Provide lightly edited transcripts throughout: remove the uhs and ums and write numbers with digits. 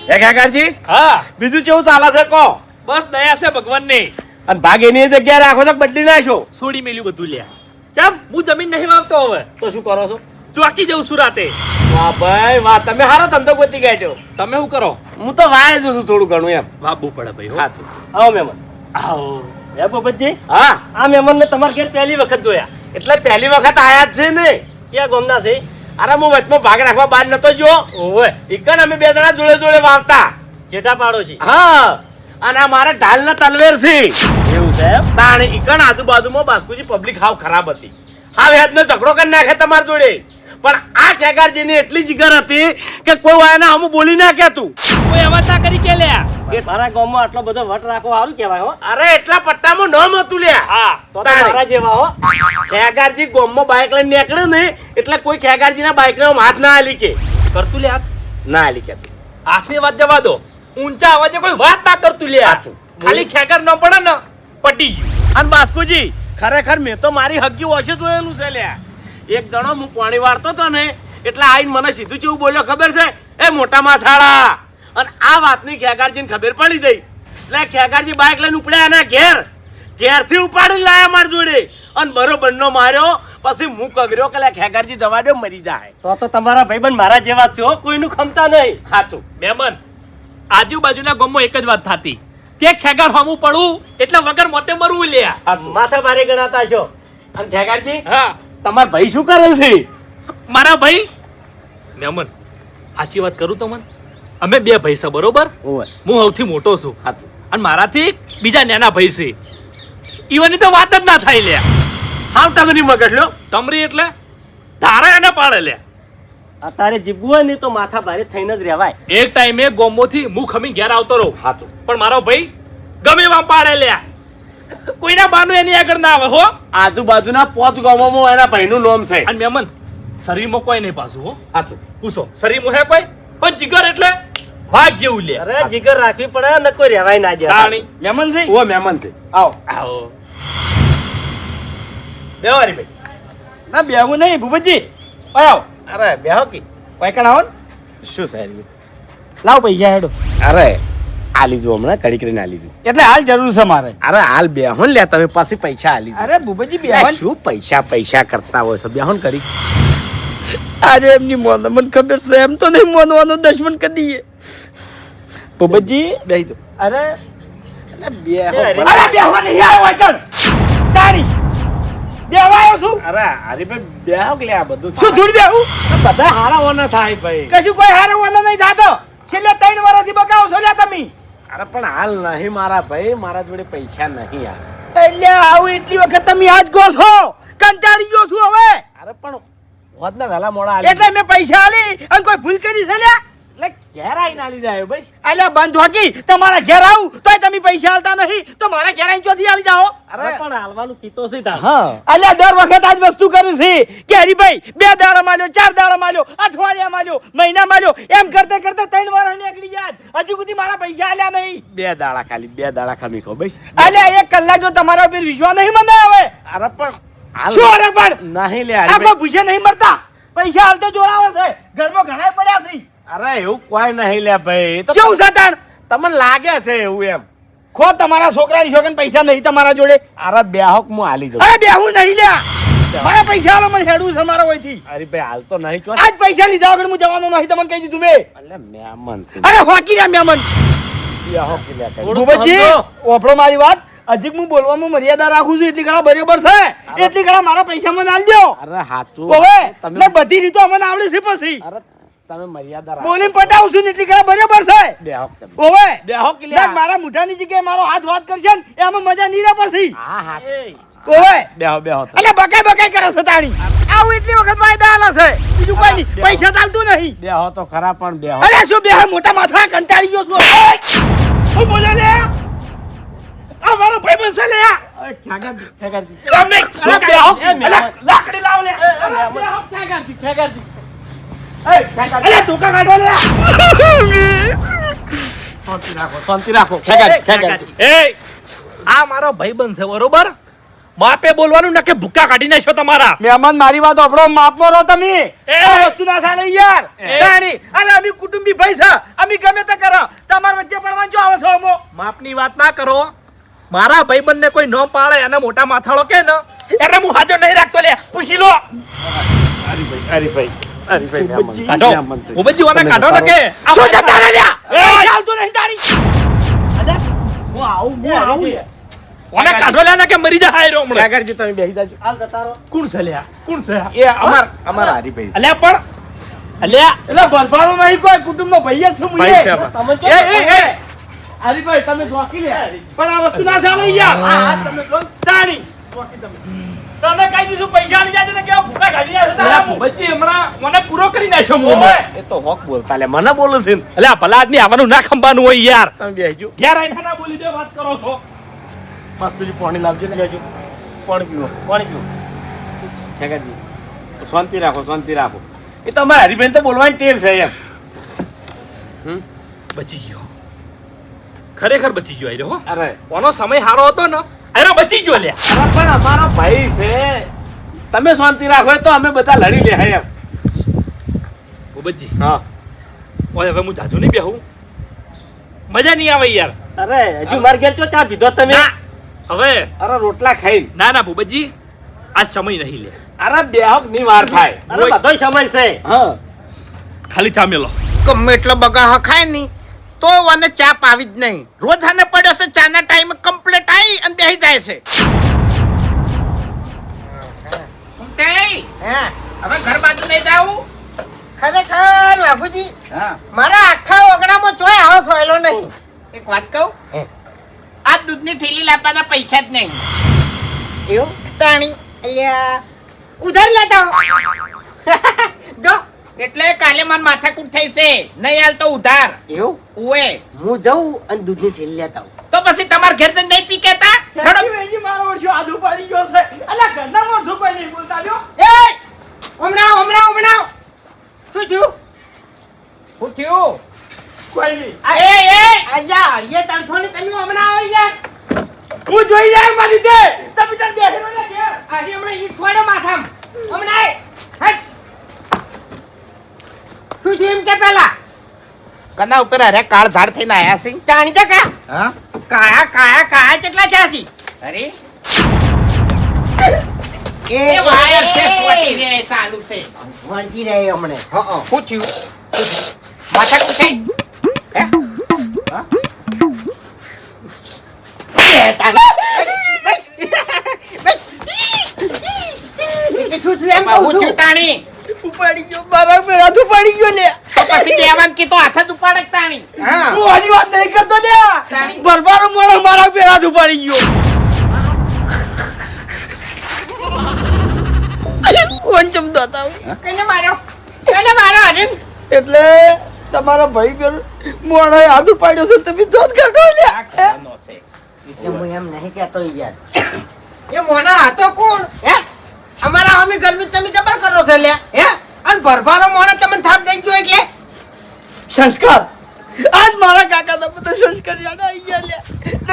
ખેગારજી હા બીજું કેવું ચાલે છે કો? બસ દયા છે ભગવાનની. અને ભાગ એની જગ્યાએ રાખો તો બદલી નાખો. છોડી મેલ્યું બધું લ્યા. ચમ હું જમીન નહીં વાવતો હવે. તો શું કરો છો? ચોકી જઉં છું રાતે. વાહ ભાઈ વાહ, તમે હારો ધંધો ગોતી કાઢ્યો. તમે શું કરો? હું તો વાય છું થોડું ઘણું એમ. વાબવું પડે ભાઈ હો. હા તો આવો મહેમાન. આવો. હે ભૂપતજી, હા આ મહેમાનને તમારા ઘેર પહેલી વખત જોયા. એટલે પહેલી વખત આયા જ છે ને. ક્યાં ગામના છે? અરે હું વચમાં ભાગ રાખવા બહાર નતો જો. ઓવે, ઈકણ અમે બે જણા જોડે જોડે વાવતા. જેઠા પાડો છે. હા અને આ મારા ઢાલ ના તલવેર છે. એવું છે એમ? તાણે ઈકણ આજુબાજુમાં બાસ્કુજી પબ્લિક હાવ ખરાબ હતી. હાવ હેદનો ઝઘડો કરી નાખે તમારા જોડે. પણ આ ખેગારજીની એટલી જીગર હતી કે કોઈ વાયના હમું બોલી ના કેતું. કોઈ અવાજ ના કરી કે લ્યા. મારા ગામમાં આટલો બધો વટ રાખવો સારું કહેવાય હો. અરે એટલા પટ્ટામાં નામ હતું લ્યા. હા તો તાણે. મારા જેવા હો. ખેગારજી ગોમમાં બાઇક લઈને નીકળે ને એટલે કોઈ ખેગારજીના બાઇક ને હાથ ના આલી કે. કરતું લ્યા. ના આલી કેતું. હાથની વાત જવા દો. ઊંચા અવાજે કોઈ વાત ના કરતું લ્યા. સાચું. ખાલી ખેકર ન પડે ને પટી ગયું. અને બાસ્કુજી ખરેખર મેં તો મારી હગી ઓછે જોયેલું છે લ્યા. એક જણો હું પાણી વાળતો હતો ને એટલે આઈને મને સીધું કેવું બોલ્યો ખબર છે? એ મોટા માથાળા. અને આ વાતની ખેગારજીને ખબર પડી ગઈ એટલે ખેગારજી બાઇક લઈને ઉપડ્યા એના ઘેરથી ઉપાડીને લાયા મારી જોડે અને બરોબરનો માર્યો. પછી હું કગર્યો કે લે ખેગારજી જવા દો મરી જાય. તો તમારા ભાઈબંધ મારા જેવા જ છે હો, કોઈનું ખમતા નહીં. સાચું. મહેમાન આજુબાજુના ગામમાં એક જ વાત થતી કે ખેગાર હોમું પડવું એટલે વગર મોતે મરવું લ્યા. સાચું. માથા ભારે ગણાતા છો. અને ખેગારજી હા તમારા ભાઈ શું કરે છે? મારા ભાઈ મહેમાન સાચી વાત કરું તમને, અમે બે ભાઈ છે બરોબર. ઓય હું સૌથી મોટો છું સાચું. અને મારાથી બીજા નાના ભાઈ છે. ઈવાની તો વાત જ ના થાય લ્યા. હાવ તમે મગજ લ્યો. તમરી એટલે ધારા એને પાડે લ્યા. અત્યારે જીવવું હોય ને તો માથા ભારે થઈને જ રહેવાય. એક ટાઈમે ગોમોથી હું ખમી ઘેર આવતો રહું સાચું. પણ મારો ભાઈ ગમે એવા પાડે લ્યા. કોઈના બાનું એની આગળ ના આવે હો. આજુબાજુના 5 ગામોમાં એના ભાઈનું નામ છે. અને મહેમાન શરીરમાં કોઈ નહીં પાછું હો. સાચું. પૂછો શરીરમાં હે કોઈ? પણ જીગર એટલે વાઘ જેવું લે. અરે જીગર રાખવી પડે ને કોઈ રહેવાય ના દે. તાણી મહેમાન છે? ઓ મહેમાન છે. આવો આવો બેવારી ભાઈ. ના બેહું નહીં ભૂપતજી. આવો. અરે બેહો કી વાયકણ આવો ને. શું સાહેબ? લાવ પૈસા હેડો. અરે આ લીધું હમણાં ઘડી કરીને આ લીધું. એટલે હાલ જરૂર છે મારે. અરે હાલ બેહો ને લ્યા તમે પાછી પૈસા આ લીધું. અરે ભૂપતજી લ્યા, શું પૈસા કરતા હોય છો? બેહો ને કરી. અરે એમની મોન મને ખબર છે એમ તો નહીં મોનવાનો દશમન કરી દઈએ. ભૂપતજી બેહી દો. અરે બેહો. અરે બેહવા નહીં આવ્યો વાયકણ. તારી બેહવા આવ્યો છું. અરે હરીભાઈ બેહો કે લ્યા બધું શું ધૂળ બેહું? બધા હારા ઓના થાય ભાઈ. કશું કોઈ હારો વાલો નહીં થાતો. છેલ્લે 3 વર્ષથી બકાવો છો લ્યા તમે. અરે પણ હાલ નહીં મારા ભાઈ, મારા જોડે પૈસા નહીં યાર. એટલે આવું એટલી વખત તમે આજ ગો છો. કંટાળી ગયો છું હવે. અરે પણ હોદના વહેલા મોડા આલી. એટલે મેં પૈસા આલી અને કોઈ ભૂલ કરી છે લ્યા. એટલે ઘેર આવીને આલી જાય ભાઈ. અલ્યા બંધ હોકી તમારા ઘેર આવું તોય તમે પૈસા આલતા નહીં તો મારા ઘેર આવીને ચોથી આલી જાઓ. અરે પણ હાલવાનું કીતો છે હા અલ્યા દર વખત આજ વસ્તુ કરું છે કે હરીભાઈ 2 દાડા માલ્યો, 4 દાડા માલ્યો, અઠવાડિયા માલ્યો, મહિના માલ્યો, એમ કરતે કરતે 3 વાર નીકળી જાય. હજી સુધી મારા પૈસા આલ્યા નહીં. 2 દાડા ખાલી 2 દાડા ખમી ખો ભાઈ. અલ્યા 1 કલાક જો તમારા ઉપર વિશ્વાસ નહીં મને આવે. અરે પણ હાલ શું અરે પણ નહીં લે આ કોઈ ભૂસે નહીં મરતા. પૈસા હાલતે જોડાવે છે. ઘરમાં ઘણા પડ્યા છે. અરે એવું કોઈ નહીં લે ભાઈ. તો કેવું છે તાણ? તમને લાગે છે એવું એમ? ખો તમારા છોકરાની છોકરાને પૈસા નહીં તમારા જોડે. અરે બેહોક હું આલી દઉં. અરે બેહું નહીં લ્યા. મારા પૈસા આલો મને હેડું છે મારા વયથી. અરે ભાઈ હાલ તો નહીં ચો. આજ પૈસા લીધા વગર હું જવાનો નહીં તમને કહી દીધું મેં. અલે મહેમાન છે. અરે હોકી રહ્યા મહેમાન. બેહોક લે કઈ. ભૂપતજી ઓફળો મારી વાત. હજી હું બોલવામાં મર્યાદા રાખું છું. એટલી ઘણા બરાબર છે. એટલી ઘણા મારા પૈસા મને આલ દો. અરે હાચું. હવે તમે ને બધી રીતો અમને આવડે છે પછી. અરે તમે મર્યાદા રાખો. બોલીને પટાવું છું ને એટલી ઘણા બરાબર છે. બેહોક તમે. ઓવે બેહોક લે. ના, મારા મુઠાની જગ્યાએ મારો હાથ વાત કરશે ને એમાં મજા નહીં રહે પછી. હા હા. ઓવે બેહો બેહો. એટલે બકાઈ કરે છે તાણી. આવું એટલી વખત વાયદા આલે છે. બીજું કોઈ નહીં. પૈસા ચાલતું નહીં. બેહો તો ખરા પણ બેહો. અરે શું બે મોટા માથા કંટાળી ગયો છું. હું બોલે લે આ મારો ભાઈ બનશે લે. તમે બેહો. લાકડી લાવ લે. બેહો ખેગારજી. અરે ટોકા કાઢો લે. શાંતિ રાખો ખેગારજી. એ આ મારો ભાઈબંધ છે બરોબર. માપે બોલવાનું ના કે ભૂકા કાઢી નાખશો તમારા. મહેમાન મારી વાત આપણો માપમાં રહો તમે એ! આ વસ્તુ ના ચાલે યાર એ! તાણી અરે અમે કુટુંબી ભાઈ છે અમે ગમે તે કરો તમાર વચ્ચે પડવાનું જો આવે છે અમો માપની વાત ના કરો. મારા ભાઈબંધને કોઈ ન પાડે અને મોટા માથાળો કે ને એટલે હું હાજર નહીં રાખતો. લે પૂછી લો. કાઢો ઉબજી ઓને કાઢો ને કે શું છે તારે લ્યા એ! ચાલતો નહીં તારી અલ્યા હું આવું ઓને કાઢો લે ને કે મરી જાય હાયરો હમણાં. ખેગારજી તમે બેસી જાજો. હાલ જતારો કોણ છે લ્યા? કોણ છે? એ અમારા હરીભાઈ છે. અલ્યા પણ અલ્યા એટલે બરબારો નહીં કોઈ કુટુંબનો ભાઈ જ છું ભાઈ છે મુએ અમારા. તમે હરીભાઈ તમે જોકી લે પણ આ વસ્તુ ના ચાલે યાર હા તમે જો તાણી જોકી તમે તને કઈ દીધું પૈસા લઈ જાય તો કેવા ભૂખા કાઢી જાય છે તારા મું. ઉબજી હમણાં મને પૂરો કરી નાખ્યો હું. ઓય. એ તો હોક બોલતા લે મને બોલું છે ને. અલ્યા ભલા આદમી આવવાનું ના ખંભાનું હોય યાર. તમે બેસજો. ઘેર આઈને ના બોલી દે વાત કરો છો. બસ પેલી પાણી લાવજો ને બેસજો. પાણી પીવો. પાણી પીવો. ખેગારજી શાંતિ રાખો શાંતિ રાખો. એ તો અમારા હરીભાઈ તો બોલવાની ટેવ છે એમ. બચી ગયો. ખરેખર બચી ગયો આયરો હો. અરે ઓનો સમય હારો હતો ને આયરો બચી ગયો લ્યા. અરે પણ અમારો ભાઈ છે તમે શાંતિ રાખો તો અમે બધા લડી લે એમ. ઉબજી હા ઓય હવે હું જાજુ નહીં બેહું. મજા નહીં આવે યાર. અરે હજુ માર ઘેર ચો ચા પીધો તમે ના હવે અરે રોટલા ખાઈને ના ના ભૂપતજી આજ સમય નહીં લે. અરે બેહક ની વાર થાય. અરે બધો સમય છે હા ખાલી ચા મેલો. ગમે એટલો બગા હખાય નહીં તો વાને ચા પાવી જ નહીં. રોજ આને પડ્યો છે ચાના ટાઈમે કમ્પ્લીટ આવી અને બેહી જાય છે. હવે ઘર બાજુ નહીં જાવું. ખરેખર વાઘુજી હા મારા આખા ઓગણામાં ચોય આવો સોયલો નહીં. એક વાત કહું આ દૂધની ઠેલી લાવવાના પૈસા જ નહીં. એવું તાણી અલ્યા ઉધાર લેતા હો. જો એટલે કાલે માર માથાકૂટ થઈ છે નહીં હાલ તો ઉધાર. એવું ઉએ હું જઉં અને દૂધની થેલી લેતા આવું. તો પછી તમાર ઘેર જઈને નહીં પી કેતા. હજી મારો વર્ષો આધુ પાડી ગયો છે અલ્યા ઘરના માણસો કોઈ નહીં બોલતા લ્યો એ હમણાં શું થયું શું થયું? કોઈ નહીં અલ્યા હળીએ તડછો ને તમે હમણાં આવો યાર. હું જોઈ જાય મારી દે તમે તાર બેહેલો ને ઘેર આજે હમણાં ઈ થોડો માથામ હમણાં આય. હટ. શું થયું એમ કે પેલા કના ઉપર અરે કાળ ધાર થઈને આયા છે. જાણી તો કા હા કાયા કેટલા ચાસી અરે એ એ વાયર છે ફોટી રે ચાલુ છે. વળગી રહે હમણે હા શું થયું? માથાકૂટ થઈ? હે? હા? શું થયું એમ બાબુ કહું છું. ચૂંટાણી. ઉપાડી ગયો મારા પર હાથ ઉપાડી ગયો લે તો પછી દેવાન કીધું હાથ જ ઉપાડે જ તાણી. હા હું આની વાત નહીં કરતો લે તાણી. બરબારો મોણો મારા પર હાથ ઉપાડી ગયો કોણ ચમતો હતા કને માર્યો હરીમ એટલે તમારા ભાઈ પર મોણો હાથ ઉપાડ્યો છે તમે દોત કાઢો લે એટલે હું એમ નહીં કહેતો યાર એ મોણા હતો કોણ હે અમારા અમે ગરમી તમે જબર કરો છો લે હે અને ભરભારો મોણા તમને થાપ દઈ ગયો એટલે સંસ્કાર આજ મારા કાકા તો બધા સંસ્કાર યાદ આવી ગયા લે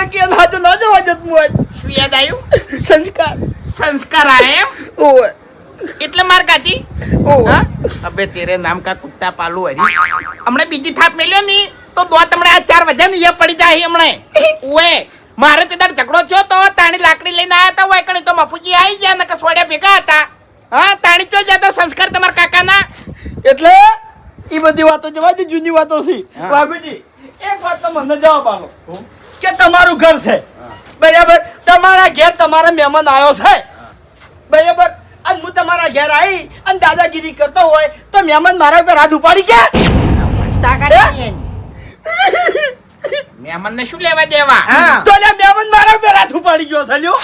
નકી હાજો ના જવા જત મુ આજ શું યાદ આવ્યું? સંસ્કાર સંસ્કાર આયા એમ? ઓય એટલે માર ગાતી. ઓય હા? અબે તેરે નામ કા કુત્તા પાલુ હરી. હમણે બીજી થાપ મેલ્યો ની તો દો તમને આ 4 વજન યે પડી જાય હમણે. ઓએ મારે તે દાડ ઝઘડો થયો તો તાણી લાકડી લઈને આયા તા હોય કણી તો મફુજી આવી ગયા ને કસવાડ્યા ભેગા હતા. હા તાણી ચો જતા સંસ્કાર તમાર કાકાના. એટલે ઈ બધી વાતો જવા દે જૂની વાતો છે બાબુજી એક વાત તો મને જવાબ આપો કે તમારું ઘર છે બરાબર તમારા ઘેર તમારા મહેમાન આવ્યો છે બરાબર અને હું તમારા ઘેર આવી અને દાદાગીરી કરતો હોય તો મહેમાન મારા ઉપર હાથ ઉપાડી કે તાકાત નહીં એની. મહેમાન ને શું લેવા દેવા? હા તો લે મહેમાન મારા ઉપર હાથ ઉપાડી ગયો છે લ્યો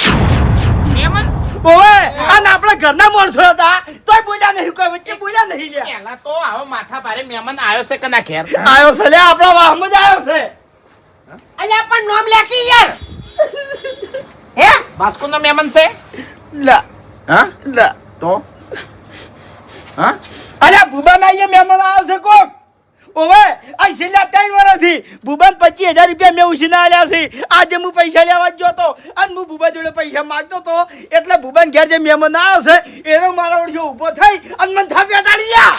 મહેમાન ઓવે અને આપણા ઘરના માણસો હતા તોય બોલ્યા નહીં કોઈ વચ્ચે બોલ્યા નહીં લ્યા પહેલા તો આવો માથા ભારે મહેમાન આવ્યો છે કના ઘેર. આવ્યો છે લે આપણા વાહમાં જ આવ્યો છે અલ્યા પણ નોમ લેખી યાર હે બાસ્કો નો મહેમાન છે? લા હા લા તો હા અલ્યા ભૂબા ના અહીંયા મહેમાન આવ્યો છે કોક ઓવે આ છેલ્લા 3 વર્ષથી ભૂબન 25,000 રૂપિયા મેં ઉછીના આલ્યા છે. આજે હું પૈસા લેવા જ ગયો તો અને હું ભૂબા જોડે પૈસા માંગતો તો એટલે ભૂબન ઘેર જે મહેમાન આવ્યો છે એનો મારા ઓળખો ઊભો થઈ અને મને થાપ બેટાડી ગયા.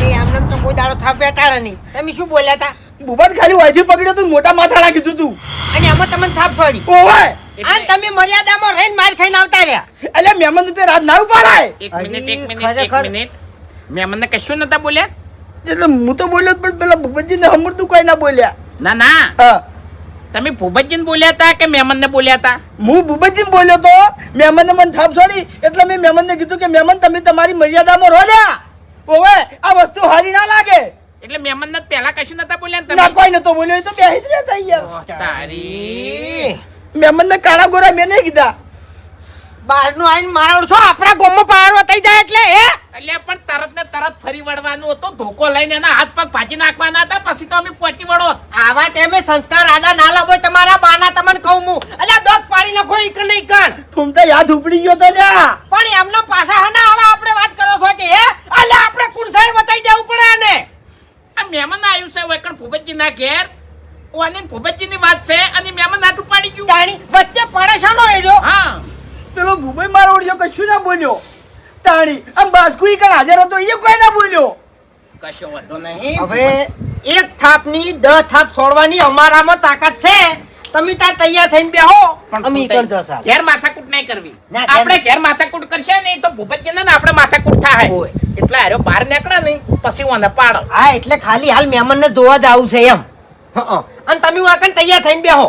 એ આમને તો કોઈ દાડો થાપ બેટાડે નહીં. તમે શું બોલ્યા હતા? ભૂબન ખાલી વાયથી પકડ્યો તો મોટા માથાડા કીધું તું. અને આમાં તમને થાપ છોડી. ઓવે અને તમે મર્યાદામાં રહીને માર ખાઈને આવતા રહ્યા. એટલે મહેમાન ઉપર હાથ ના ઉપાડાય. એક મિનિટ એક મિનિટ એક ખરેખર. મિનિટ મહેમાનને કશું નતા બોલ્યા? એટલે હું તો બોલ્યો જ પણ પેલા ભૂપતજીને હમણાં કોઈ ના બોલ્યા. ના ના હા તમે ભૂપતજીને બોલ્યા હતા કે મહેમાનને બોલ્યા હતા? હું ભૂપતજીને બોલ્યો તો મહેમાનને મને થાપ છોડી એટલે મેં મહેમાનને કીધું કે મહેમાન તમે તમારી મર્યાદામાં રહો લ્યા. ઓવે આ વસ્તુ હારી ના લાગે. એટલે મહેમાનને પહેલા કશું નતા બોલ્યા ને ના તમે? કોઈ નતો બોલ્યો એ તો બેહી જ રહ્યા હતા યાર. તારી મહેમાનને કાળા ગોરા મેં નહીં કીધા. બહારનું આવીને મારો છો આપણા ગામમાં પારવા થઈ જાય એટલે એટલે પણ તરત ને તરત ફરી વળવાનું હતું. ધોકો લઈને એના હાથ પગ ભાજી નાખવાના હતા પછી તો અમે પહોંચી વળો. આવા ટાઈમે સંસ્કાર આડા ના લાવો તમારા બાના તમને કહું હું. અલ્યા દોત પાડી નાખો ઈકણ ને ઈકણ. ફૂમતા યાદ ઉપડી ગયો તો લ્યા. પણ એમનો પાછા હના આવા આપણે વાત કરો છો કે અલ્યા આપણે કુણસાઈ વતાઈ જવું પડે આને. આ મહેમાન આવ્યું છે વેકણ ભૂપતજી ના ઘેર ઓને ભૂપતજી ની વાત છે અને મહેમાન હાથ ઉપાડી ગયું. તાણી વચ્ચે પડે છે નો એજો. હા પેલો ભૂભાઈ મારો ઓળ્યો કશું ના બોલ્યો. તાણી આમ બાસ્કુ ઈ કણ હાજર હતો એ કોઈ ના બોલ્યો. કશો વાંધો નહીં. હવે એક થાપની 10 થાપ છોડવાની અમારામાં તાકાત છે. તમે તાર તૈયાર થઈને બેહો અમે ઈકણ જશા. ઘેર માથાકૂટ નહીં કરવી. ના, ઘેર- આપણે ઘેર માથાકૂટ કરશે ને તો ભૂપતજી ને આપણે માથાકૂટ થાય. ઓય. એટલે આર્યો બહાર નીકળે ને પછી ઓને પાડો. હા એટલે ખાલી હાલ મહેમાનને જોવા જ આવું છે એમ. હં. અને તમે વાકણ તૈયાર થઈને બેહો.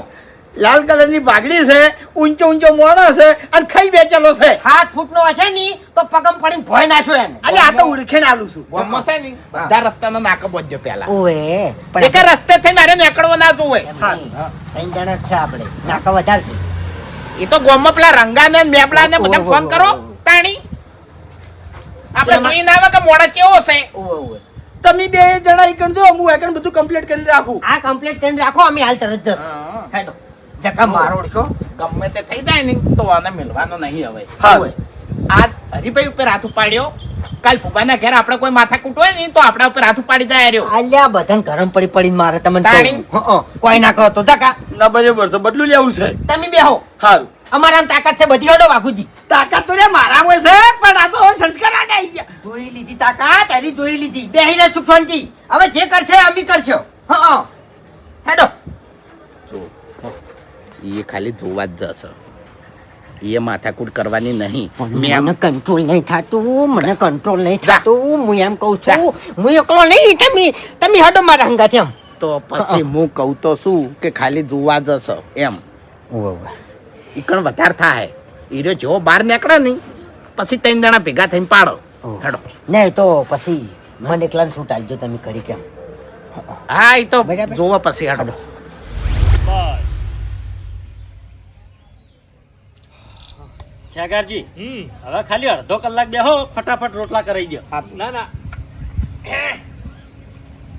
લાલ કલરની પાઘડી છે, ઊંચો ઊંચો મોણો છે અને ખાઈ બેચેલો છે. 7 ફૂટનો હશે ની તો પગમ પડીને ભોય નાખ્યો એને. અલે આ તો ઉડખેને આલું છું. ગામમાં છે ને બધા રસ્તાનો નાકો બોધ્યો પેલા. ઓએ એક રસ્તે થઈને આર્યો નીકળવો ના જોવે. ત્રણ જણા જ છે આપણે નાકા વધારશે. એ તો ગામમાં પેલા રંગાને ને મેબલાને બધા ઓહો, ફોન કરો ઓહો. તાણી આપણે જોઈને આવે કે મોડા કેવો છે. ઓએ તમે બે જણા ઈ દો હું એકણ બધું કમ્પ્લીટ કરીને રાખું. આ કમ્પ્લીટ કરીને રાખો અમે હાલ તરત જશે. હા. હેડો જકા મારો છો. ગમે તે થઈ જાય ને તો આને મિલવાનો નહીં હવે. હા આજ હરીભાઈ ઉપર હાથ ઉપાડ્યો કાલ ફુબાના ઘેર આપણે કોઈ માથા કૂટવાય ને તો આપણા ઉપર હાથ ઉપાડી જાય રહ્યો. આલ્યા બધાને ગરમ પડી પડીને મારે તમને તાણી. કહું. હં. કોઈ ના કહો તો જકા ના બરાબર છે બદલું લેવું છે. તમે બેહો. સારું અમારામાં તાકાત છે બધી હડો વાઘુજી. તાકાત તો રે મારામાં છે પણ આ તો હવે સંસ્કાર આડા આઈ ગયા. જોઈ લીધી તાકાત હરી જોઈ લીધી. બેહીને ચૂપ શાંતિ. હવે જે કરશે અમે કરશો. હં. હેડો એ ખાલી જોવા જ જશે. એ માથાકૂટ કરવાની નહીં. મને કંટ્રોલ નહીં થતું. મને કંટ્રોલ નહીં થતું. હું એમ કહું છું હું એકલો નહીં. તમે હડો મારા હંગાથી એમ. તો પછી હું કહું તો શું કે ખાલી જોવા જશે એમ. ઈકણ વધારે થાય. હીરો જેવો બહાર નીકળે ને પછી 3 જણા ભેગા થઈને પાડો. હેડો. નહીં તો પછી મને એકલાને છૂટ આલજો તમે કરી કેમ. હા એ તો બરાબર. જોવા પછી હેડો. ખેગારજી હવે ખાલી અડધો કલાક બેહો ફટાફટ રોટલા કરાઈ દો. ના ના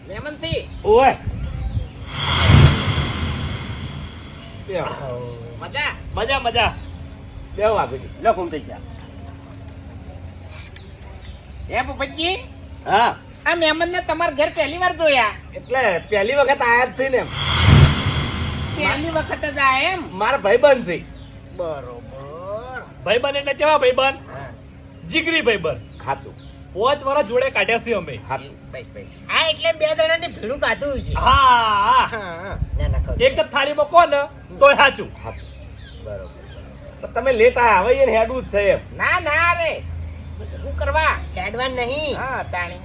મહેમાનજી ઓય મજા. મજા મજા બેહો આપી લો ફોન થઈ ગયા. હે ભૂપતજી હા આ મહેમાનને તમારા ઘેર પહેલી વાર જોયા? એટલે પહેલી વખત આયા જ છે ને એમ. પહેલી વખત જ આ એમ? મારા ભાઈબંધ છે. ભાઈબંધ એટલે કેવા ભાઈબંધ? જીગરી ભાઈબંધ. ખાતું 5 વર્ષ જોડે કાઢ્યા છે અમે. ખાતું હા એટલે 2 જણાની ભીડું કાઢું છે. હા ના ના ખરું. એક જ થાળીમાં કોણ તોય સાચું. બરોબર તમે લેટ આયા હવે એને હેડવું જ છે એમ. ના ના રે શું કરવા? કાઢવા નહીં. હા તાણી.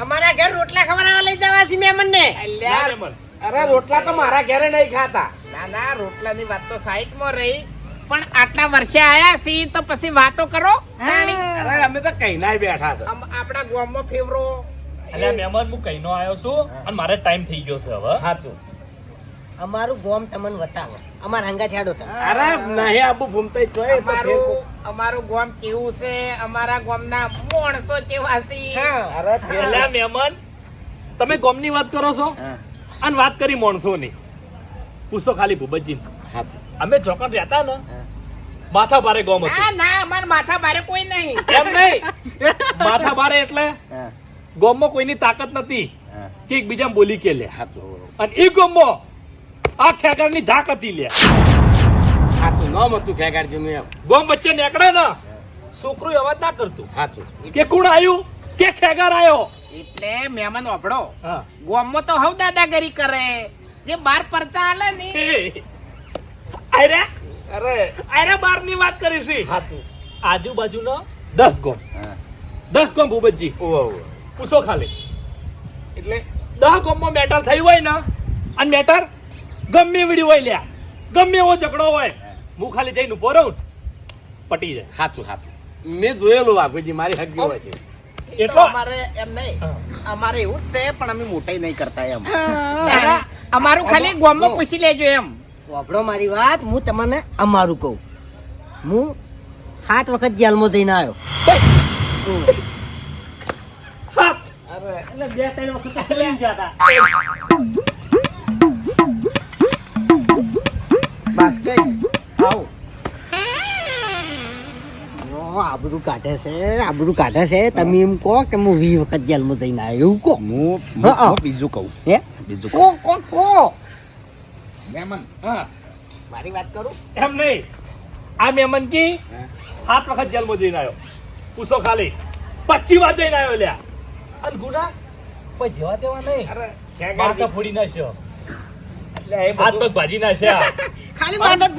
અમારા ઘર રોટલા ખવડાવવા લઈ જવા છે મહેમાનને. અલ્યા ના, મહેમાન. અરે રોટલા તો મારા ઘરે નહીં ખાતા. ના ના રોટલાની વાત તો સાઈડમાં રહી પણ આટલા વર્ષે આયા છીએ તો પછી વાતો કરો. તાણી. અરે અમે તો કઈ નાય બેઠા છે. આપણા ગામમાં ફેવરો. એટલે મહેમાન હું કઈનો આવ્યો છું અને મારે ટાઈમ થઈ ગયો છે હવે. ખાતું અમારું ગોમ તમને બતાવો. અમારા હંગા છાડો તમે. અરે નહીં આબુ ભૂમતા જોયે તો ફેર અમારું ગામ કેવું છે? અમારા ગામના માણસો કેવા છે? અરે ફેર એટલે મહેમાન તમે ગોમની વાત કરો છો અને વાત કરી માણસોની. પૂછો ખાલી ભૂપતજી ખાતું અમે ચોકન રહેતા ને માથા ભારે ગોમ હતું. ના ના અમાર માથા બારે કોઈ નહીં. એમ નહીં માથા ભારે એટલે ગોમમાં કોઈની તાકાત નથી કે એકબીજાને બોલી કે લે હાચું અને ઈ ગોમમાં આ ખેગારની ધાક હતી લે હાચું નામ હતું ખેગારજીનું એમ ગોમ વચ્ચે નીકળે ને છોકરું અવાજ ના કરતું હાચું કે કોણ આવ્યું કે ખેગાર આવ્યો એટલે મહેમાન ઓભળો હા ગોમમાં તો હવ દાદાગીરી કરે જે બાર પડતા આલે ને અરે અરે અરે બાર ની વાત કરી છે હાચું આજુબાજુનો 10 ગોમ 10 ગોમ ભૂપતજી ઓહ પૂછો ખાલી એટલે 10 ગોમમાં મેટર થયું હોય ને અને મેટર ગમે એવડી હોય લ્યા ગમે એવો ઝઘડો હોય હું ખાલી જઈને ઉભો રહું પટી જાય હાચું હાચું મેં જોયેલું વાઘુજી મારી હગી હોય છે એટલો અમારે એમ નહીં અમારે એવું જ છે પણ અમે મોટાઈ નહીં કરતા એમ અમારું ખાલી ગોમમાં પૂછી લેજો એમ વાપરો મારી વાત હું તમને અમારું કહું હું 7 વખત જેલમાં જઈને આવ્યો એટલે 2-3 વખત લઈને ગયા હતા. બસ કઈ આવો આબરૂ કાઢે છે તમે એમ કહો કે હું 20 વખત જેલમાં જઈને આવ્યો એવું કહો હું બીજું કહું હે બીજું કહો મહેમાન હા મારી વાત કરું એમ નહીં આ મહેમાન કી 7 વખત જેલમાં જઈને આવ્યો પૂછો ખાલી 25 વાર જઈને આવ્યો લ્યા અને ગુના કોઈ જેવા તેવા નહીં અરે માથા ફોડી નાખ્યો એટલે એ હાથ પગ ભાજી નાખ્યા ખાલી માથા જ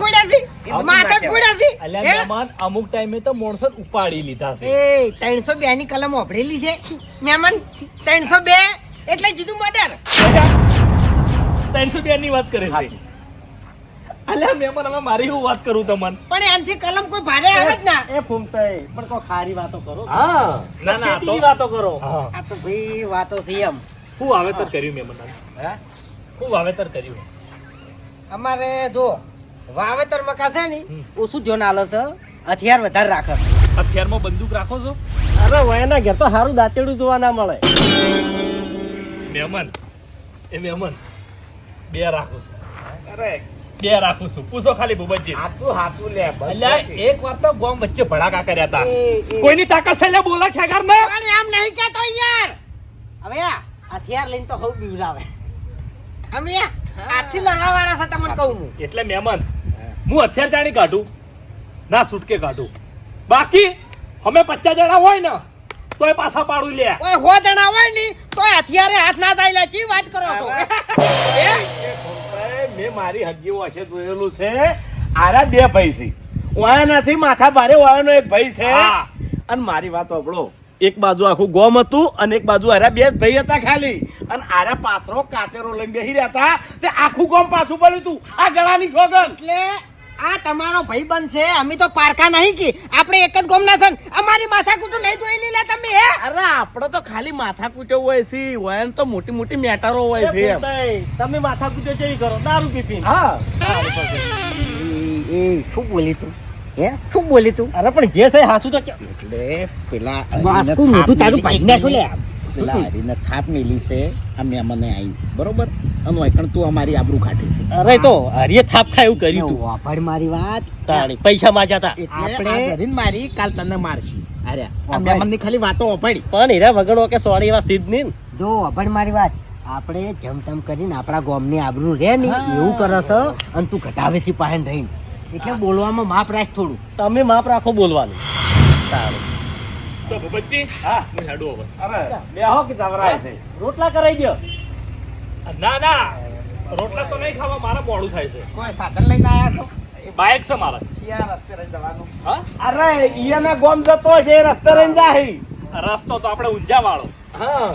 ફોડ્યા છે અલ્યા હે? મહેમાન અમુક ટાઈમે તો માણસો ઉપાડી લીધા છે એ 302 ની કલમ ઓભરેલી છે મહેમાન 302 એટલે જીધું મર્ડર 302 ની વાત કરે છે અલ્યા મહેમાન હવે મારી હું વાત કરું તમને પણ એનથી કલમ કોઈ ભારે આવે જ ના એ ફૂમતાઈ પણ કોઈ ખારી વાતો કરો હા ના ના ખેતીની વાતો કરો. હા આ તો ભાઈ વાતો છે એમ હું વાવેતર કર્યું મહેમાન હે હું વાવેતર કર્યું અમારે જો વાવેતર મકા છે ને ઓછું જોન આલે છે હથિયાર વધારે રાખે છે. હથિયારમાં બંદૂક રાખો છો અરે વયના ઘેર તો સારું દાંતેડું જોવા ના મળે. મહેમાન એ મહેમાન બે રાખું છું અરે બે રાખું છું પૂછો ખાલી ભૂપતજી હાચું લે અલ્યા એક વાર તો ગોમ વચ્ચે ભડાકા કર્યા હતા એ. કોઈની તાકાત છે લે બોલા ખેગાર ને પણ આમ નહીં કહેતો યાર હવે આ હથિયાર લઈને તો હવ બીવરાવે અમે આથી લડવાવાળા છે તમને કહું હું એટલે મહેમાન હું હથિયાર જાણી કાઢું ના છૂટકે કાઢું બાકી અમે 50 જણા હોય ને તોય પાછા પાડું લે ઓય હો જણા હોય ને તોય હથિયારે હાથ ના થાય લે ચી વાત કરો છો મેં મારી હગી હશે જોયેલું છે આરા બે ભાઈ છે ઓયા નથી માથા ભારે ઓયાનો એક ભાઈ છે હા. અને મારી વાત સાંભળો એક બાજુ આખું ગોમ હતું અને એક બાજુ આરા બે જ ભાઈ હતા ખાલી અને આરા પાથરો કાતેરો લઈને બેસી રહ્યા હતા તે આખું ગોમ પાછું પડ્યું હતું આ ગળાની છોગન એટલે આ તમારો ભાઈબંધ છે અમે તો પારકા નહીં કે આપણે એક જ ગોમના છે ને. અમારી માથાકૂટો નહીં જોઈ લીલા તમે હે અરે આપણે તો ખાલી માથા કૂટ્યો હોય છે ઓયાન તો મોટી મોટી મેટરો એ હોય છે એમ. ફૂમતાઈ, તમે માથા કૂટે જેવી કરો દારૂ પીપીને. હા એ શું બોલી તું હે શું બોલી તું અરે પણ જે છે હાસું તો કે એટલે પેલા વાસ્તુ મોઢું તારું ભાઈને શું લે પેલા હરીને થાપ મેલી છે આ મહેમાને આવી બરોબર અને વૈકણ તું અમારી આબરૂ કાઢી છે અરે તો હરીએ થાપ ખાય એવું કર્યું તું વાપડ મારી વાત તાણી પૈસા માંગ્યા હતા એટલે આપણે- આ હરીને મારી કાલ તને મારશી અરે આ મહેમાનની ખાલી વાતો અપાડી પણ હીરા વગણો કે સોરી એવા સિદ્ધ નહીં ને. જો વાપડ મારી વાત આપણે જેમ તેમ કરીને આપણા ગામની આબરૂ રહે ને એવું કરે છે અને તું ઘટાવે છે પાહેન રહીને એટલે બોલવામાં માપ રાખ થોડું તમે માપ રાખો બોલવાનું તાણી. તો ભૂપતજી હા હું હેડું હવે અરે બેહો કે જવરાય છે રોટલા કરાઈ દો ના ના રોટલા તો નહીં ખાવા મારા મોડું થાય છે કોઈ સાધન લઈને આયા છો બાઇક છે મારા યાર રસ્તે રહી જવાનું હા અરે ઈયાના ગોમ જતો છે એ રસ્તે રહીને જાય રસ્તો તો આપણે ઊંઝા વાળો હા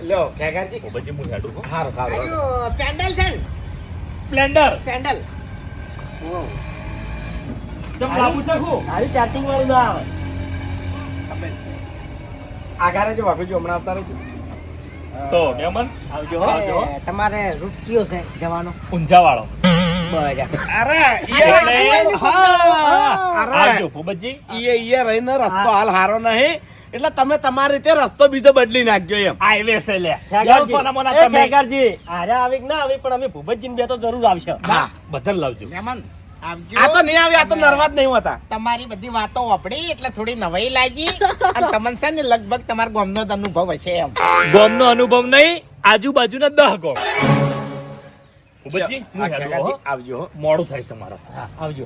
લ્યો ખેગાજી ભૂપતજી હું હેડું હો. હારું હારું પેન્ડલ છે ને સ્પ્લેન્ડર પેન્ડલ ચમ લાવું છે હું તારી ચાર્ટિંગ વાળી ના આવે આગારે જો વાઘુજી હમણાં આવતા રહેજો તો મહેમાન આવજો હો આવજો હો. તમારે રૂટ કયો છે જવાનો ઊંઝા વાળો અરે એટલે- હા. અરે આવજો ભૂપતજી ઈએ રહીને રસ્તો હાલ હારો નહીં એટલે તમે તમારી રીતે રસ્તો બીજો બદલી નાખજો એમ હાઈવે છે લે ખેગારજી, સોના મોના એ તમે ખેગારજી, હારે આવી કે ના આવી પણ અમે ભૂપતજીને બે તો જરૂર આવશે હા બદલ લાવજો મહેમાન આવજો. આ તો નહીં આવી, આ તો નરવા જ નહીં હોતા. તમારી બધી વાતો વાપરી એટલે થોડી નવાઈ લાગી અને તમને છે ને લગભગ તમારા ગામનો જ અનુભવ હશે એમ. ગોમનો અનુભવ નહીં, આજુબાજુના 10 ગોમ. ભૂપતજી, હું હા, હેડું, કાકાજી, હો. આવજો હો. મોડું થાય છે મારો. આવજો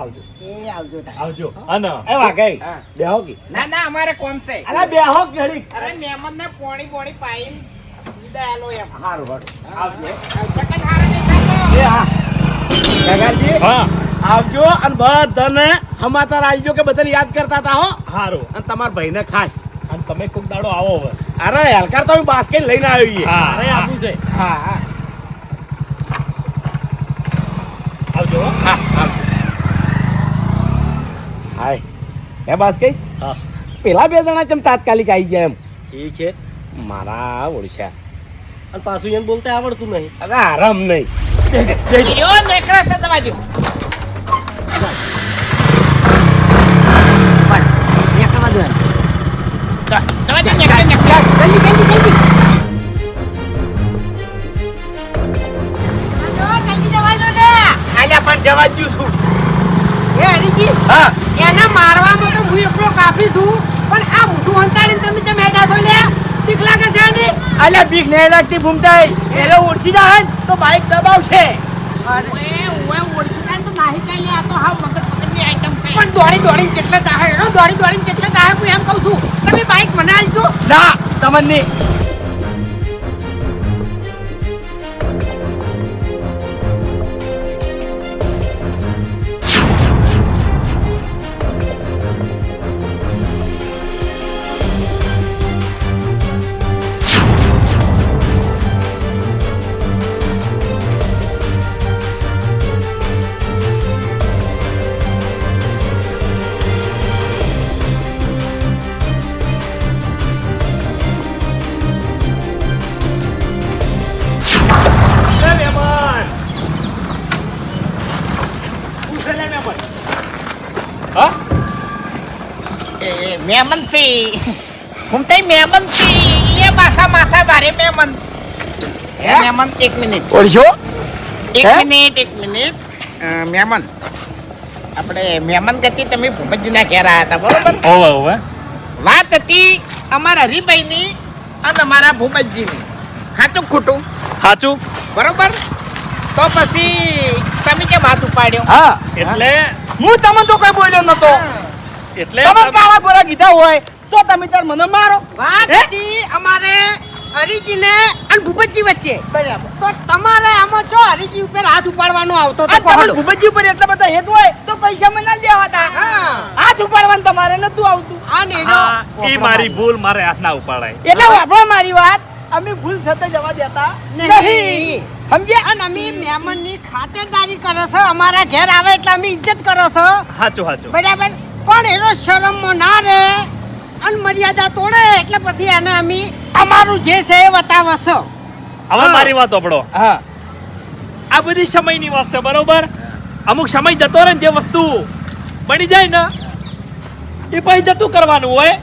આવજો એ આવજો તાર. આવજો. અને એ વાઘાઈ, બેહો કી. ના ના અમારે કોમ છે. અલા બેહો ઘડી. અરે મહેમાનને પોણી પાઈને વિદાય આલો એમ. હારું હારું. આવજો. સકન હારા નહીં થતો. એ હા. કાકાજી, હા આવજો અને બધાને સમાચાર આવજો કે બધાને યાદ કરતા હતા હો. હારું. અને તમારા ભાઈને ખાસ. અને તમે કોક દાડો આવો હવે. અરે હલકાર તો હું બાસ્કેટ લઈને આવ્યો છીએ. અરે આપું છે. હા હા આવજો હો. હા આવજો. હાય હે બાસ્કેટ, હા પેલા 2 જણા ચમ તાત્કાલિક આવી ગયા એમ? ઠીક છે. મારા ઓળખ્યા. અને પાછું એને બોલતા આવડતું નહીં. અરે આરામ નહીં. યો નેકળા છે દવાજો. એકમાં દો. દવાજો નેકળા. જલ્દી જલ્દી જલ્દી. જલ્દી જવા દો ને. આલ્યા પણ જવા જ છું. એ હરીજી, હા એને મારવામાં તો હું એકલો કાપી છું, પણ આ મોઢું હંતાડીને તમે ચમ હેડા છો લે? બીક લાગે છે ને? અલ્યા બીક નહીં લાગતી ભૂમતાઈ. એને ઓળખી જાય ને તો બાઈક દબાવશે. ઓએ ઓળખીને તો નાહી જાય લે. આ તો હાવ મગજ મગજની આઈટમ છે. પણ દોડી દોડીને કેટલે ચાહે એનો દોડી દોડીને કેટલે ચાહે હું એમ કહું છું. તમે બાઈક મને આલજો. ના તમને નહીં. એ મહેમાન. શું છે લે મહેમાન? હા મહેમાન છે. હું તઈ મહેમાન છે. એ માથા ભારે મહેમાન. મહેમાન 1 મિનિટ. ઓળખ્યો? હે? 1 મિનિટ. મહેમાન આપણે મહેમાન ગતિ તમે ભૂપતજીના ઘેર આવ્યા હતા બરોબર? ઓવે ઓવે. વાત હતી અમારા હરિભાઈની અને અમારા ભૂપતજીની. સાચું ખોટું? સાચું. બરોબર. તો પછી તમે કેમ હાથ ઉપાડ્યો? હા એટલે હું તમને તો કઈ બોલ્યો નતો. એટલે તમે કાળા ગોરા કીધા હોય તો તમે તાર મને મારો. વાત હે? હતી અમારે હરીજીને અને ભૂપતજી વચ્ચે. બરાબર. તો તમારે આમાં જો હરીજી ઉપર હાથ ઉપાડવાનો આવતો તો આ તમે કોહડો. ભૂપતજી ઉપર એટલા બધા હેત હોય તો પૈસા મને ના દેવા હતા. હા. હાથ ઉપાડવાનું તમારે નતું આવતું. આ નેનો હા, એ મારી ભૂલ, મારે હાથ ના ઉપાડાય. એટલે વાપરો મારી વાત. અમે ભૂલ સાથે જવા દેતા નહીં. સમજ્યા? અને અમે મહેમાનની ખાતરદારી કરો છો, અમારા ઘેર આવે એટલે અમે ઇજ્જત કરો છો, સાચું સાચું. બરાબર. પણ એનો શરમમાં ના રહે અને મર્યાદા તોડે એટલે પછી એને અમે અમારું જે છે એ બતાવો છો. હવે મારી વાત સાંભળો. હા આ બધી સમયની વાત છે બરોબર. અમુક સમય જતો રહે ને જે વસ્તુ બની જાય ને એ પછી જતું કરવાનું હોય.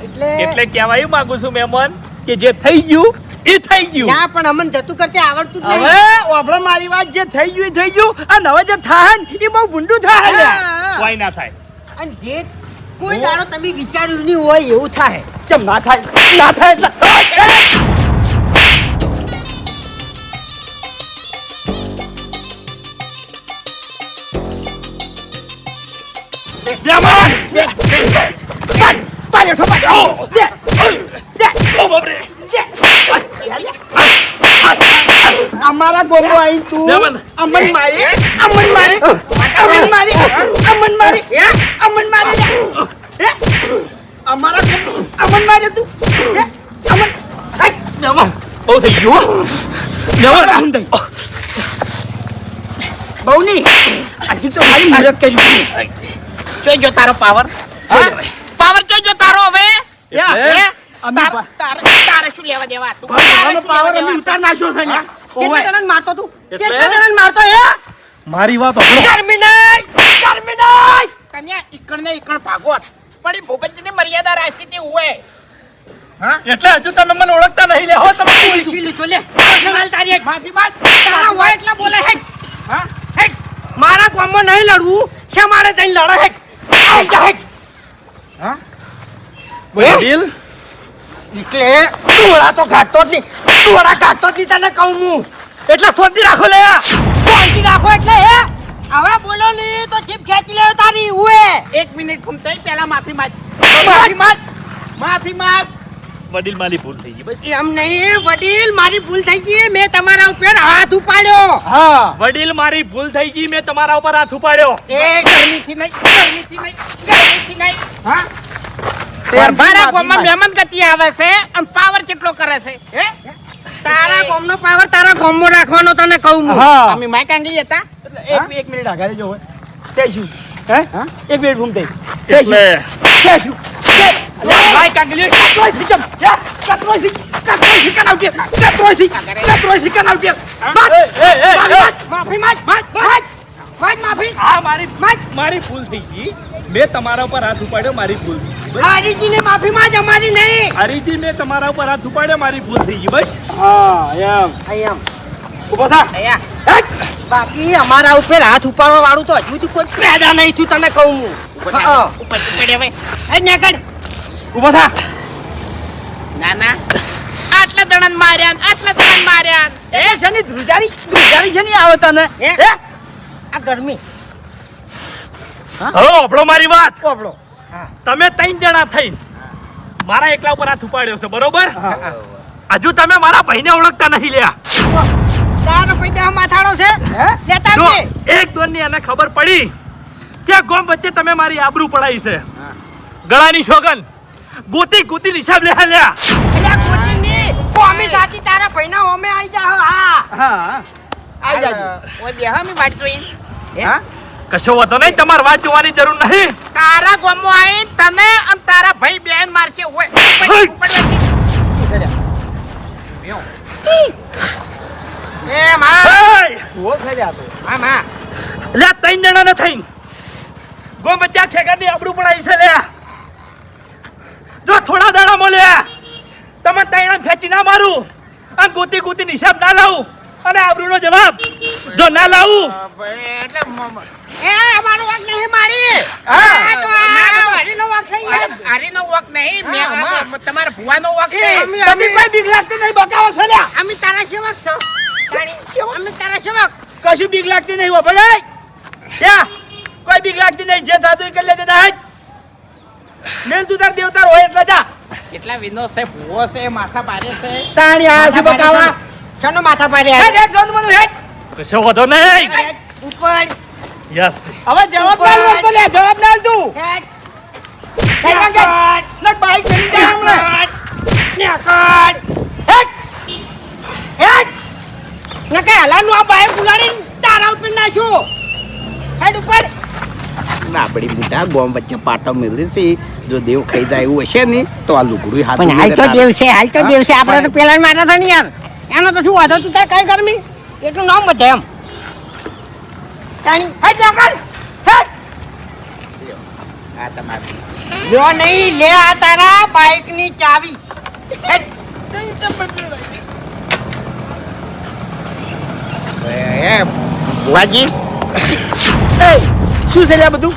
એટલે કહેવા એવું માંગુ છું મહેમાન કે જે થઈ ગયું એ થઈ ગયું. ના પણ અમને જતું કરતે આવડતું જ હવે નહીં. વાપરો મારી વાત. જે થઈ ગયું એ થઈ ગયું. અને હવે જે થાય ને એ બહુ ભૂંડું થાય લ્યા. હા. કોઈ ના થાય. અને જે કોઈ દાડો તમે વિચાર્યું નહીં હોય એવું થાય. ચમ ના થાય ના થાય એટલે મહેમાન! પાડ્યો છો, પાડ્યો. દે, દે. ઓ બાપરે! અમારા ગોમો આઈ તું મહેમાન! અમન મારી અમન મારી અમન મારી અમન મારી અમન મારી હે? અમારા ગોમો અમન મારી તું હે? અમન હે? મહેમાન! બહુ થઈ ગયું હો. મહેમાન! આમ થઈ. બહુ નહીં હજી તો મારી મદદ કરી. જોઈજો તારો પાવર. પાવર જોઈજો તારો હવે. એટલે? હે? અમે તારે શું લેવા દેવા? તું પાવરનો પાવર અમે ઉતાર નાખ્યો છે ને. કેટલા જણાને મારતો તું? એટલે? કેટલા જણાને મારતો હે? મારી વાત સાંભળો. ટર્મિનલ ટર્મિનલ કન્યા ઈકણ ને ઈકણ ભાગોત. પણ એ ભૂપતજીની મર્યાદા રાખી તે હોય. એટલે હજુ તમે મને ઓળખતા નહીં લે હો તમે. પૈસી લીધો લે. ટર્મિનલ તારી એક. માફી માંગ. તારા હોય એટલા બોલે હે. હા? હે. મારા ગામમાં નહીં લડવું છે, મારે જઈને લડે હે. આઈ જા હે. હા વડીલ એટલે ડોળા તો ઘાટતો જ નહીં, ડોળા ઘાટતો જ નહીં તને કહું હું. એટલે શાંતિ રાખો લે શાંતિ રાખો એટલે હે. હવે બોલો નહીં તો જીભ ખેંચી લે તારી ઉએ. 1 મિનિટ ફૂમતાઈ પહેલા માફી માંગ. માફી માંગ. માફી માંગ. વડીલ મારી ભૂલ થઈ ગઈ બસ એમ નહીં વડીલ, મારી ભૂલ થઈ ગઈ, મેં તમારા ઉપર હાથ ઉપાડ્યો. વડીલ મારી ભૂલ થઈ ગઈ મેં તમારા ઉપર હાથ ઉપાડ્યો ગરમીથી નહીં, ગરમીથી નહીં, ગરમીથી નહીં. હા? પરભારા ગામમાં મહેમાન ગતિ આવે છે અને પાવર કેટલો કરે છે હે? તારા ગામનો પાવર તારા ગામમાં રાખવાનો તને કહું હું. અમે માઈક આંગળી હતા. એક મિનિટ આગળ જો સે શું હે એક મિનિટ ઘૂમતે એટલે સે શું માય કાંગલી માફી માંગ. માફી. આ મારી ભૂલ થઈ ગઈ મેં તમારા ઉપર હાથ ઉપાડ્યો મારી ભૂલ થઈ ગઈ હરીજીને માફી માંગ, અમારી નહીં. હરીજી મેં તમારા ઉપર હાથ ઉપાડ્યો મારી ભૂલ થઈ ગઈ બસ આમ ઉભો થા અહીંયા. બાકી અમારા ઉપર હાથ ઉપાડવા વાળું તો હજુ સુધી કોઈ પેદા નહીં થયું તને કહું હું. ઉપર પડે હવે. એ નેકડ. ઉભો થા ના ના આટલા દણન માર્યા ને આટલા દણન માર્યા ને. એ શની ધ્રુજારી છે ની આવે તને હે? હે આ ગરમી હવે આપણો મારી વાત કોપડો. તમે 3 જણા થઈને મારા એકલા ઉપર હાથ ઉપાડ્યો છે બરોબર હજુ તમે મારા ભાઈને ઓળખતા નહીં લ્યા તારો પૈદા માથાડો છે લેતા જો આવજે. એક દોન ની એને ખબર પડી કે ગોમ વચ્ચે તમે મારી આબરૂ પડાઈ છે ગળાની સોગન ગોતી હિસાબ લે લ્યા અલ્યા કોચિંગની કોમી સાચી તારા ભાઈના હોમે આઈ જા. હા હા આઈ જાજો. ઓય બેહો મે વાટ જોઈ. હા કશો વાતો નહીં તમારે વાત જોવાની જરૂર નહીં તારા ગામમાં આવીને તને અને તારા ભાઈ બેન મારશે. ઓય એ માં હે! ઓ થઈ રહ્યા તો હા માં લે 3 જણા ને થઈને ગોમ વચ્ચે આ ખેગાની આબરૂ પડાઈ છે લે જો થોડા દાડા મળ્યા તમે તૈણા ફેંચી ના મારું આ ગોતી હિસાબ ના લાવું અને આબરૂનો જવાબ જો ના લાવું એટલે એ અમારો વાક નહીં મારી. હા. આ તો આ હરીનો વાક છે યાર. આરીનો વોક નહીં તમારા ભુવાનો વોક છે. તમે કોઈ બીક લાગતી નહીં બકાવો છો લ્યા. અમે તારા સેવક છો. અમે તારા સેવક. કશું બીક લાગતી નહીં ઉભો રે યા કોઈ બીક લાગતી નહીં જે થાતું એ કરી લે દેતા હજ મેલ તું તાર દેવતાર હોય એટલે જા કેટલા વિનો છે ભુવો છે માથા પારે છે. તાણી આ છે બકાવા શેનો માથા પાડ્યા? હેડ હેડ જોન મને હેડ કશો વાતો નહીં હેડ, ઉપર યસ હવે જવાબ ના આલ તો લે જવાબ ના આલ તું હેડ. હેડ કાંગે લગ બાઈક ચલી જા હમણાં નેકડ. હેડ. હેડ. નકે હલાનું આ બાઈક ઉલાડીને તારા ઉપર નાખ્યું. હેડ ઉપર. ના પડી મોટા ગોમ વચ્ચે પાટો મિલી છે. જો દેવ ખાઈ જાય એવું હશે ને તો આ લુગડું હાથ પણ હાલ તો દેવ છે, હાલ તો દેવ છે. આપણે તો પેલા મારા હતા ને યાર. એનો તો શું વાંધો તું તાર કઈ ગરમી એટલું નામ બધે એમ તાણી. હેડ નેકડ. હેડ. આ તમારું જો નહીં લે આ તારા બાઈક ની ચાવી. હેડ. ભુવાજી એ શું છે લે બધું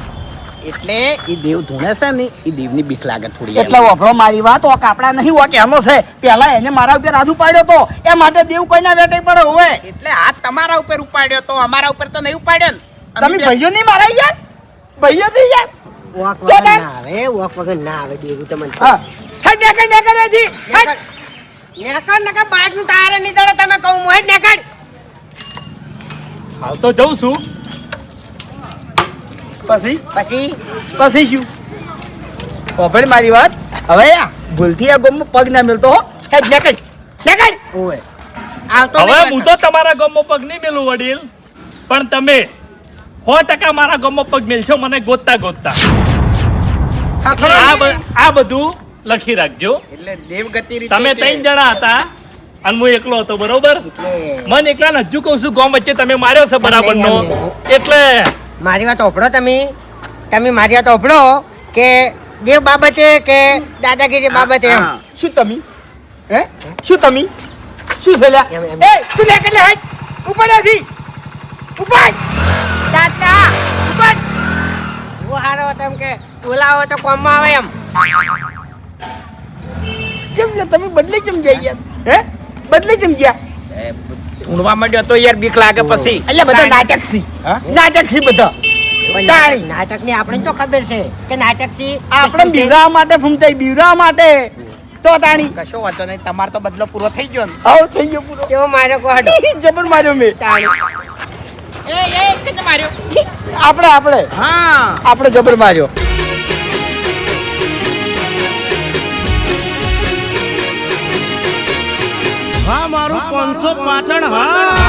એટલે એ દેવ ધૂણે છે ને એ દેવની બીક લાગે થોડી. એટલે વફરો મારી વાત ઓ કાપડા નહીં ઓ કેનો છે પેલા એને મારા ઉપર હાથ ઉપાડ્યો તો એ માટે દેવ કોઈના વેટે પડે હોય એટલે હાથ તમારા ઉપર ઉપાડ્યો તો અમારા ઉપર તો નહીં ઉપાડ્યો ને. અમે તમે બે- ભાઈઓ નહીં મારા યાર ભાઈઓ થી યાર વોક તો વગર તાર- ના આવે, વોક વગર ના આવે દેવું તમને. હા હેડ નેકડ હજી હેડ નેકડ નકર બાઈક નું ટાયર નહીં દડે તને કહું હું. હેડ નેકડ. હાલ તો જઉં છું પછી પછી પછી શું ઓભળ મારી વાત હવે આ ભૂલથી આ ગોમમાં પગ ના મેલતો હો હેડ નેકડ ઓય આવતો હવે નહીં હું તો તમારા ગામમાં પગ નહીં મેલું વડીલ પણ તમે 100% મારા ગામમાં પગ મેલશો મને ગોતતા આ બધું લખી રાખજો એટલે દેવગતિ રીતે તમે 3 જણા હતા અને હું એકલો હતો બરોબર મને એકલા ને હજુ કહું છું ગામ વચ્ચે તમે માર્યો છે બરાબર નો એટલે મારી વાત ઓપડો તમે મારી વાત ઓપડો કે દેવ બાબતે કે દાદાગીરી બાબતે એમ. શું તમે હે શું તમે શું છે લ્યા એમ. એ તું નેકડ લે હેડ ઉપર નથી ઉપર ચાચા બસ હું હારો હતો એમ કે બોલાવો તો કોમમાં આવે એમ કેમ લે તમે બદલી ચમ ગયા યાર હે બદલી ચમ ગયા ઊંડવા માંડ્યો તો યાર બીક લાગે પછી એટલે બધા નાટક સી નાટક સી બધા તાળી નાટક ની આપણે તો ખબર છે કે નાટક સી આપણે બીવરાવા માટે ફૂમતાઈ બીવરાવા માટે તો તાણી કશો વાંધો નહીં તમારો તો બદલો પૂરો થઈ ગયો ને આવ થઈ ગયો પૂરો કેવો માર્યો કોહડો જબર માર્યો મેં તાણી એ કેટલે માર્યો આપણે હા આપણે જબર માર્યો હા મારું 500 પાટણ હા